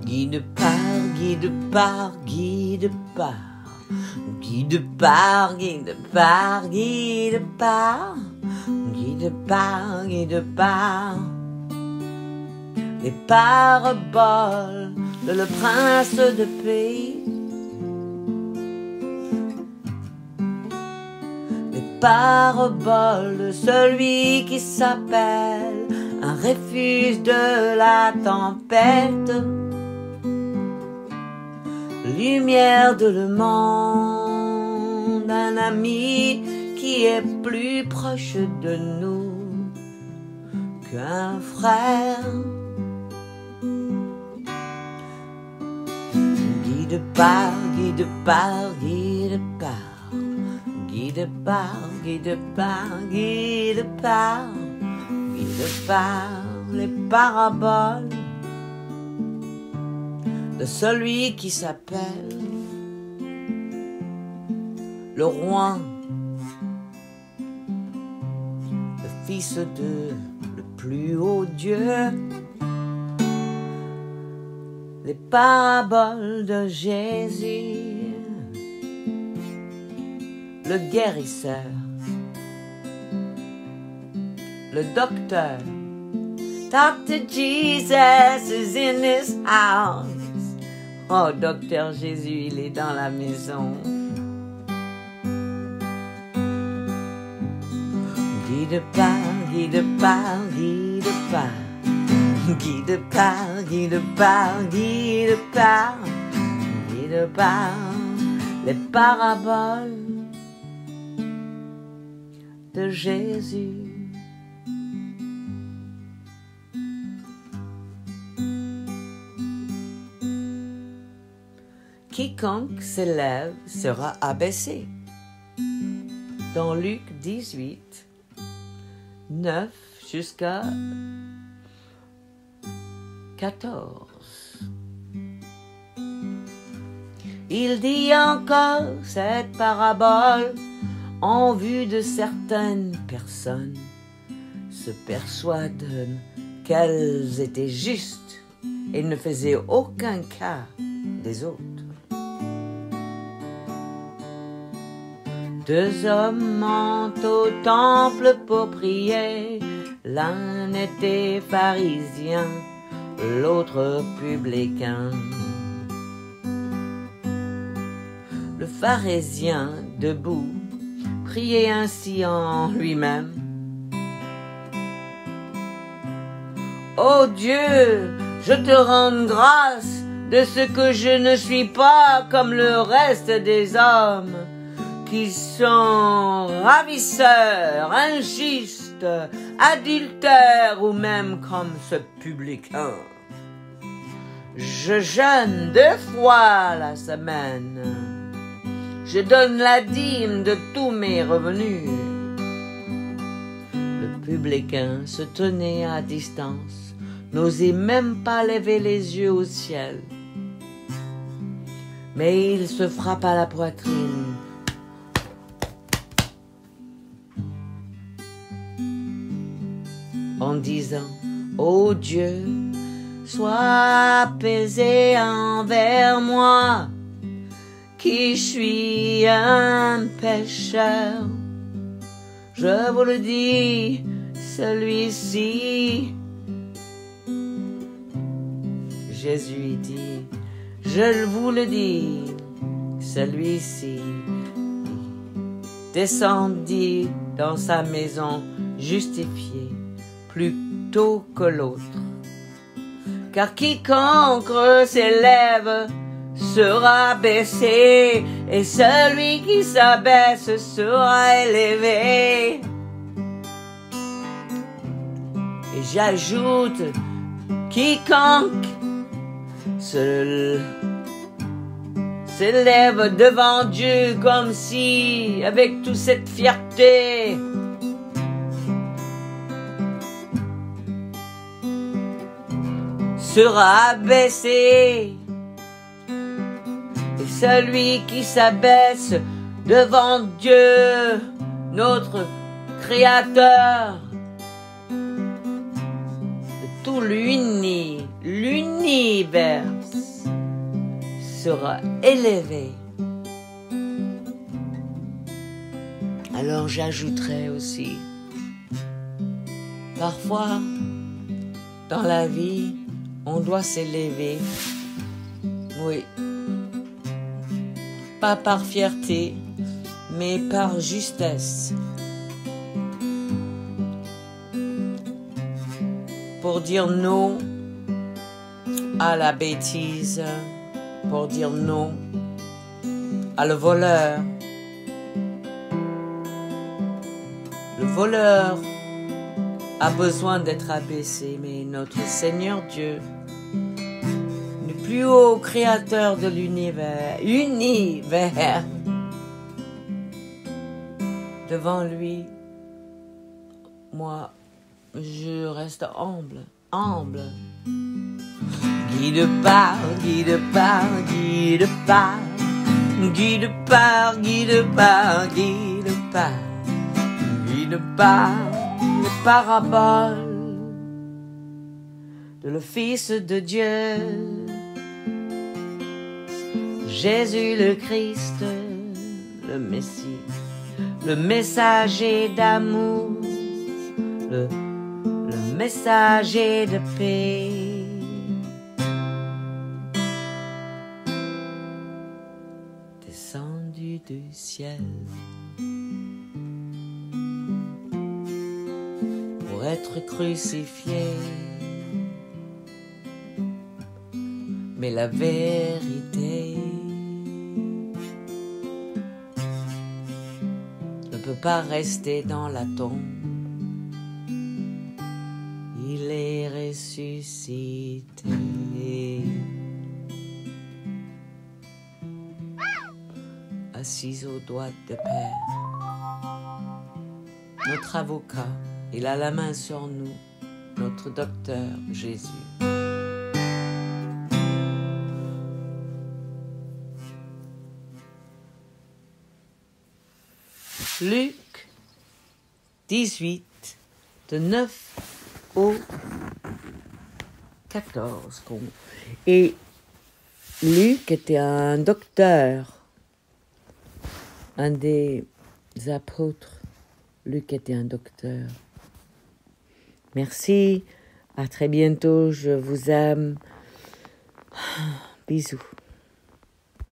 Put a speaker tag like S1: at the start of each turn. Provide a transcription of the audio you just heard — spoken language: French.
S1: Guide par, guide par, guide par, guide par, guide par, guide par, guide par, guide par, les paraboles de le prince de pays, les paraboles de celui qui s'appelle un refuge de la tempête. Lumière de le monde, un ami qui est plus proche de nous qu'un frère. Guide par, guide par, guide par, guide par, guide par, guide par, guide par les paraboles de celui qui s'appelle le roi, le fils de le plus haut Dieu, les paraboles de Jésus, le guérisseur, le docteur. Dr. Jesus is in this house. Oh, Docteur Jésus, il est dans la maison. Guide par, guide par, guide par, guide par, guide par, guide par, guide par les paraboles de Jésus. Quiconque s'élève sera abaissé. Dans Luc 18, 9 jusqu'à 14. Il dit encore cette parabole en vue de certaines personnes se persuadent qu'elles étaient justes et ne faisaient aucun cas des autres. Deux hommes montent au temple pour prier. L'un était pharisien, l'autre publicain. Le pharisien, debout, priait ainsi en lui-même. Ô Dieu, je te rends grâce de ce que je ne suis pas comme le reste des hommes, qui sont ravisseurs, injustes, adultères ou même comme ce publicain. Je jeûne 2 fois la semaine. Je donne la dîme de tous mes revenus. Le publicain se tenait à distance, n'osait même pas lever les yeux au ciel. Mais il se frappa la poitrine. En disant, ô Dieu, sois apaisé envers moi, qui suis un pécheur. Je vous le dis, celui-ci. Jésus dit, je vous le dis, celui-ci descendit dans sa maison justifié plutôt que l'autre. Car quiconque s'élève sera baissé, et celui qui s'abaisse sera élevé. Et j'ajoute, quiconque s'élève devant Dieu comme si, avec toute cette fierté, sera abaissé. Et celui qui s'abaisse devant Dieu, notre Créateur, de tout l'univers, sera élevé. Alors j'ajouterai aussi, parfois, dans la vie, on doit s'élever, oui, pas par fierté, mais par justesse, pour dire non à la bêtise, pour dire non à le voleur. Le voleur a besoin d'être abaissé, mais notre Seigneur Dieu, le plus haut créateur de l'univers, devant lui, moi, je reste humble. Guide par, guide par, guide par, guide par, guide par, guide par, guide par les paraboles de le Fils de Dieu, Jésus le Christ, le Messie, le messager d'amour, le messager de paix. Descendu du ciel pour être crucifié, mais la vérité ne peut pas rester dans la tombe. Il est ressuscité. Assis aux doigts de Père, notre avocat, il a la main sur nous, notre docteur Jésus. Luc 18, de 9 au 14. Et Luc était un docteur, un des apôtres. Luc était un docteur. Merci, à très bientôt, je vous aime. Bisous.